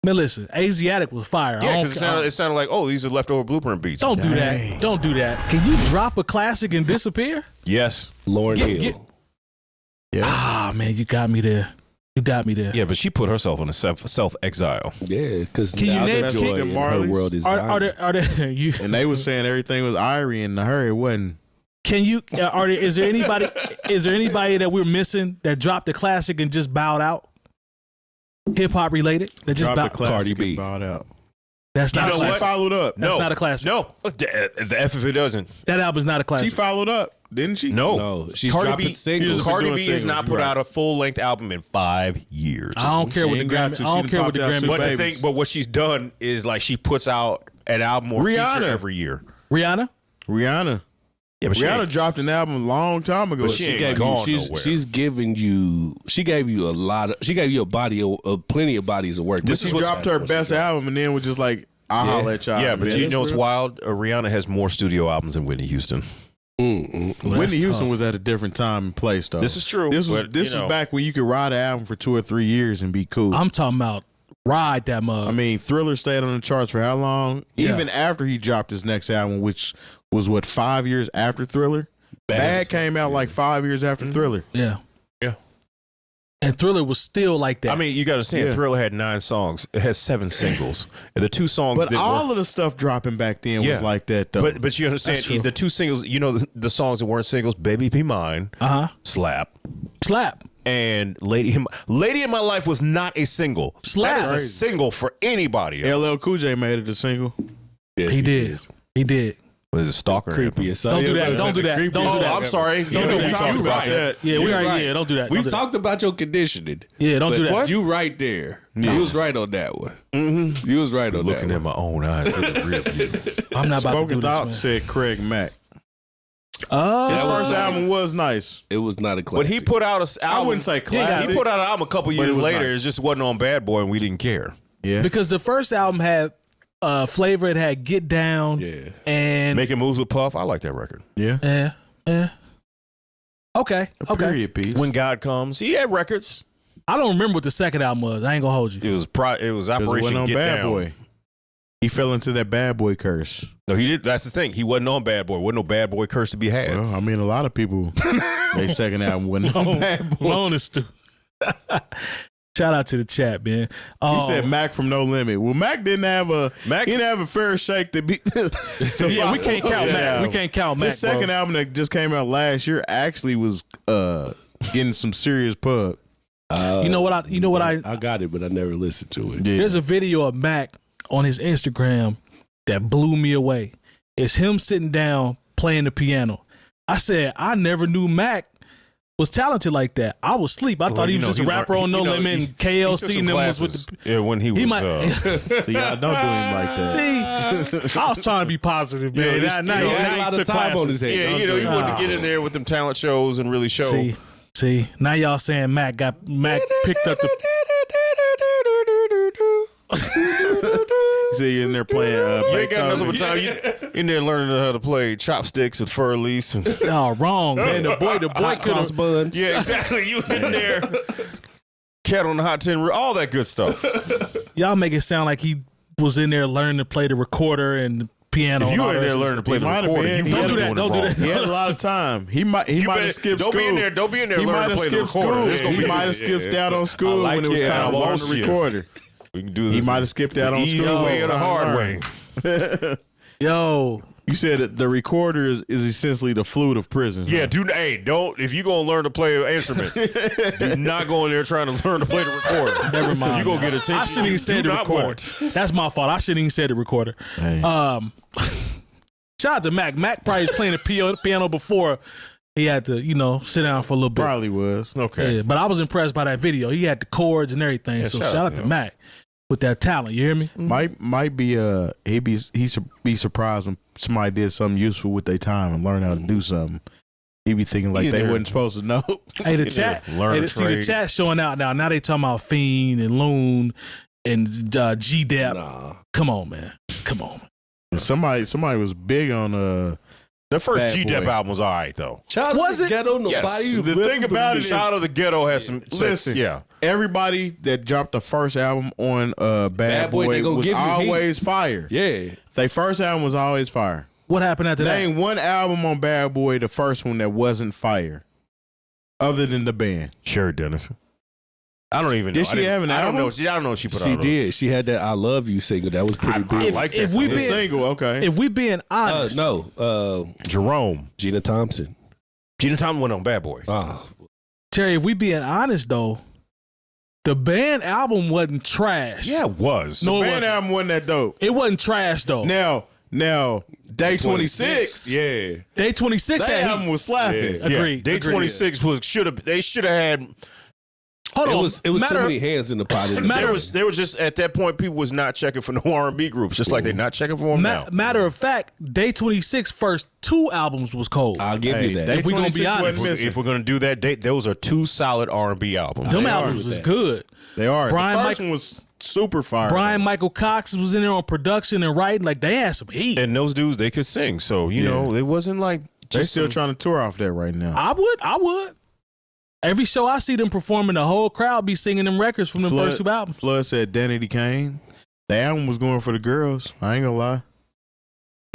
Man, listen, Asiatic was fire. Yeah, because it sounded like, oh, these are leftover Blueprint beats. Don't do that. Don't do that. Can you drop a classic and disappear? Yes. Lauryn Hill. Yeah. Ah, man, you got me there. You got me there. Yeah, but she put herself in a self-exile. Yeah, because Can you name joy in her world is are there you, and they was saying everything was Irie and her it wasn't. Can you is there anybody that we're missing that dropped a classic and just bowed out? Hip hop related that just dropped bowed. Cardi B bowed out. That's not a classic. She followed up. That's not a classic. No, the F if it doesn't. That album's not a classic. She followed up, didn't she? No. She's Cardi dropping B, singles. Cardi B has not put out a full-length album in 5 years. I don't care what the Grammy. I don't care what the Grammy. But what she's done is like she puts out an album or feature every year. Rihanna. Yeah, but Rihanna dropped an album a long time ago. But she gave you. She's giving you. She gave you a lot of. She gave you a body of plenty of bodies of work. She dropped her best album and then was just like, I'll holler at y'all. Yeah, but you know what's wild? Rihanna has more studio albums than Whitney Houston. Whitney Houston was at a different time and place, though. This is true. This was back when you could ride an album for 2 or 3 years and be cool. I'm talking about ride that mug. I mean, Thriller stayed on the charts for how long? Yeah. Even after he dropped his next album, which was 5 years after Thriller. Bad came out like 5 years after Thriller. Yeah. Yeah. And Thriller was still like that. I mean, you got to say, Thriller had 9 songs. It has 7 singles. And the 2 songs But all of the stuff dropping back then was like that, though. But you understand, the 2 singles, you know, the songs that weren't singles, Baby Be Mine, Slap. And Lady in My Life was not a single. Slap. That is a single for anybody else. LL Cool J made it a single. Yes, he did. What is it, Stalker? Creepy. Don't do that. Don't do that. Don't do that. I'm sorry. Don't do that. talked about that. Yeah, we are. Yeah, don't do that. We talked about your conditioning. Yeah, don't do that. What? You right there. Yeah. You was right on that one. Mm-hmm. You was right on that one. Looking at my own eyes in the rear view. I'm not about Spoken to do Thought this, man. said Craig Mack. His Oh, first album was nice. It was not a classic. But he put out an album. I wouldn't say classic. He put out an album a couple years was later. nice. It just wasn't on Bad Boy, and we didn't care. Yeah. because the first album had flavor. It had Get Down. Yeah. And Making Moves with Puff. I like that record. Yeah. Okay. Period piece. When God Comes, he had records. I don't remember what the second album was. I ain't gonna hold you. It was It Operation wasn't on Get Bad Down. Boy. He fell into that Bad Boy curse. No, he did. That's the thing. He wasn't on Bad Boy. Wasn't no Bad Boy curse to be had. Well, I mean, a lot of people, their second album wasn't on Bad Boy. Honest to. Shout out to the chat, man. He said Mac from No Limit. Well, Mac didn't have a fair shake to be. Yeah, we can't count Mac. We can't count Mac. His second album that just came out last year actually was getting some serious pub. You know what I got it, but I never listened to it. Yeah. There's a video of Mac on his Instagram that blew me away. It's him sitting down playing the piano. I said, I never knew Mac was talented like that. I was asleep. I thought he was just a rapper on No Limit, and KLC and them was with the. When he was. So y'all don't do him like that. See, I was trying to be positive, man. He had a lot of time on his head. Yeah, you wanted to get in there with them talent shows and really show. See, now y'all saying Mac picked up the. See, in there playing. You ain't got nothing but time. You in there learning how to play chopsticks and fur lease. And Oh, wrong, man. The boy could have. buns. yeah, exactly. You in there. Cat on the Hot 10, all that good stuff. Y'all make it sound like he was in there learning to play the recorder and the piano. If you and were all in there that learning to play He the might have recorder, been. you Don't better do that. doing Don't it do wrong. that. He had a lot of time. He might have skipped Don't school. be in there. Don't be in there He learning might to have play the skipped recorder. school. It's gonna He be- might have skipped out on school I like when it was it. time to I learn want the you. recorder. We can do this. He might have skipped out on easy school. way or the hard way. Yo, You said that the recorder is essentially the flute of prison. Yeah, huh? don't. If you gonna learn to play an instrument, do not go in there trying to learn to play the recorder. never mind. You gonna get attention. I shouldn't even say the recorder. That's my fault. I shouldn't even say the recorder. Hey. Shout out to Mac. Mac probably was playing the piano before he had to, sit down for a little bit. Probably was. Okay. Yeah, but I was impressed by that video. He had the chords and everything. Yeah, So shout shout out out to to him. Mac with that talent. You hear me? Might be he'd be surprised when somebody did something useful with their time and learn how to do something. He'd be thinking like they wasn't supposed to know. Hey, the chat. Learn a See the trade. chat showing out now. Now they talking about Fiend and Loon and G Diff. Nah. Come on, man. Come on. Somebody was big on The first Bad G Diff Boy. album was all right though. Child Was of the it? Ghetto, Yes. nobody. The thing about it is, Shout out of the Ghetto has some. listen, yeah. everybody that dropped the first album on Bad Boy, Boy they gonna was give you heat. always fire. Yeah. Their first album was always fire. What happened after Name that? one album on Bad Boy, the first one that wasn't fire, other than the band. Sure, Dennis. I don't even know. Did she have an I don't album? know. I don't know what she put She out. did. She had that "I Love You" single. That was pretty I big. like that. If we song. The been single, okay. if we being honest, Jerome. Gina Thompson. Gina Thompson went on Bad Boy. Terry, if we being honest though, the band album wasn't trash. Yeah, it was. No, The it band wasn't. album wasn't that dope. It wasn't trash though. Now, Day 26. Yeah. Day 26 That had album heat. was slapping. Yeah. Agreed. Day agreed. 26 was they should have had. Hold on. It was so Matter- many hands in the pot. There was just at that point people was not checking for no R&B groups, just like they're not checking for them now. Matter of fact, Day 26 first 2 albums was cold. I'll give you that. Day If we gonna be 26 honest. wasn't missing. If we're gonna do that, those are 2 solid R&B albums. Them they are albums with was that. good. They are. Brian the first Mike- one was super fire. Brian Michael Cox was in there on production and writing. Like, they had some heat. And those dudes, they could sing, so you know it wasn't like They just still some- trying to tour off that right now. I would. Every show I see them performing, the whole crowd be singing them records from the first 2 albums. Flood said Danity Kane. The album was going for the girls. I ain't gonna lie.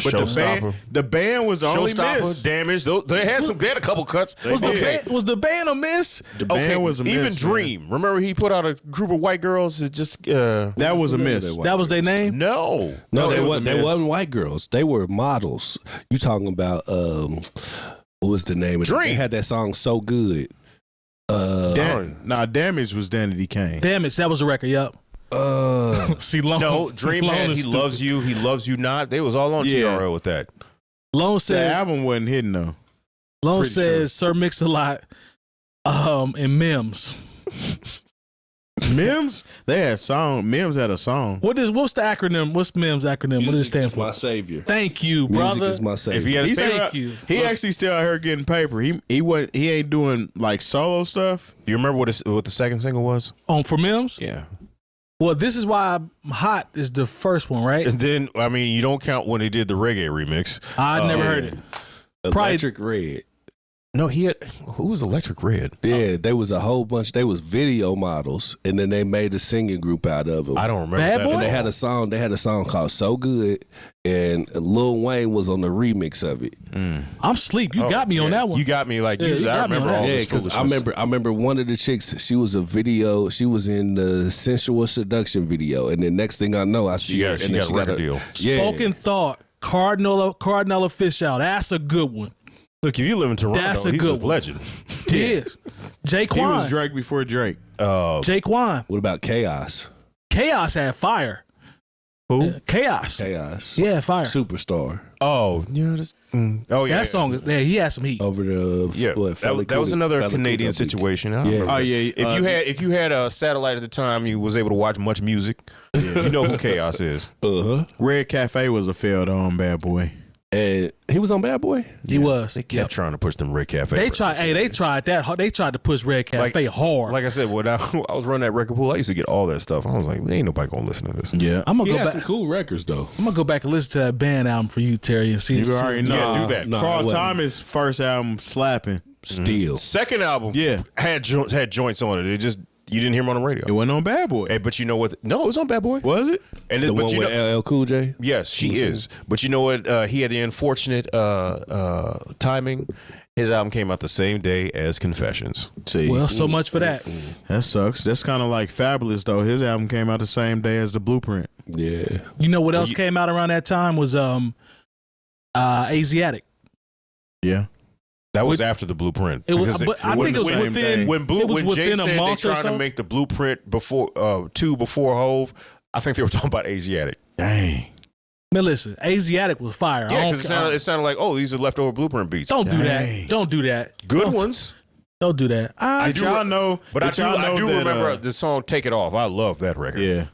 But Showstopper. the band was the only Showstopper, miss. Damage. They had a couple cuts. Was the band a miss? The band was a miss. Even man. Dream. Remember he put out a group of white girls. It just That was a miss. That was their name? no. No, it they was a miss. wasn't white girls. They were models. You talking about what was the name of it? Dream. They had that song So Good. Damage was Danity Kane. Damage. That was the record. Yup. See, Lone. No, Dream Lone had is He stupid. Loves You, He Loves You Not. They was all on Yeah. TRL with that. Lone The said. album wasn't hitting though. Lone pretty says Sir Mix-a-Lot, and Mims. Mims, they had song. Mims had a song. What's the acronym? What's Mims acronym? What does it stand My for? savior. Thank you, Music brother. is my savior. If he had He's his still Thank you. He actually still out here getting paper. He ain't doing like solo stuff. Do you remember what the second single was? For Mims? Yeah. Well, This Is Why I'm Hot is the first one, right? And then I mean you don't count when they did the reggae remix. I never heard it. Probably- Electric Red. No, he had who was Electric Red? Yeah, there was a whole bunch. They was video models, and then they made a singing group out of them. I don't remember Bad that. Boy? And they had a song. They had a song called "So Good," and Lil Wayne was on the remix of it. I'm sleep. You got me on that one. You got me like Yeah, you I got me on remember that. all Yeah, this because foolishness. I remember one of the chicks. She was a video. She was in the Sensual Seduction video, and then next thing I know, I see her. She and then got a record deal. Yeah, Spoken Thought, Cardinal Official. That's a good one. Look, if you live in Toronto, That's a he's good a one. legend. He is. Jay He was Quan. Drake before Drake. Jay Quan. What about Chaos? Chaos had fire. Who? Chaos. Chaos. Yeah, fire. Superstar. Oh, yeah. Oh, yeah. That song is. Yeah, he had some heat. Over the Yeah, that was another Canadian situation. I don't remember. Oh yeah. If you had a satellite at the time, you was able to watch much music. You know who Chaos is. Red Cafe was a failed on Bad Boy. And he was on Bad Boy. He was. They kept trying to push them Red Cafe. They records. tried. Hey, they tried that. They tried to push Red Cafe hard. Like I said, when I was running that record pool, I used to get all that stuff. I was like, ain't nobody gonna listen to this. Yeah. I'm gonna He go had back. some cool records though. I'm gonna go back and listen to that band album for you, Terry, and see. You see- already know. Yeah, do that. Nah, it Carl wasn't. Thomas' first album slapping. Still. Second album, Yeah. had joints on it. It just you didn't hear them on the radio. It wasn't on Bad Boy. Hey, but you know what? No, it was on Bad Boy. Was it? And The but one you with know, LL Cool J. yes, she is. But you know what? He had the unfortunate timing. His album came out the same day as Confessions. See. Well, so much for that. That sucks. That's kind of like Fabulous though. His album came out the same day as The Blueprint. Yeah. You know what else came out around that time was Asiatic. Yeah. That was after the Blueprint. It was, Because but I think it was same within. day. when it was when Jay within said a they month or trying to so. make the Blueprint before before Hove, I think they were talking about Asiatic. Dang. Man, listen, Asiatic was fire. Yeah, because it sounded like, oh, these are leftover Blueprint beats. Don't do that. Dang. Don't do that. Good Don't- ones. Don't do that. But y'all know. But I do that, remember the song "Take It Off." I love that record. Yeah.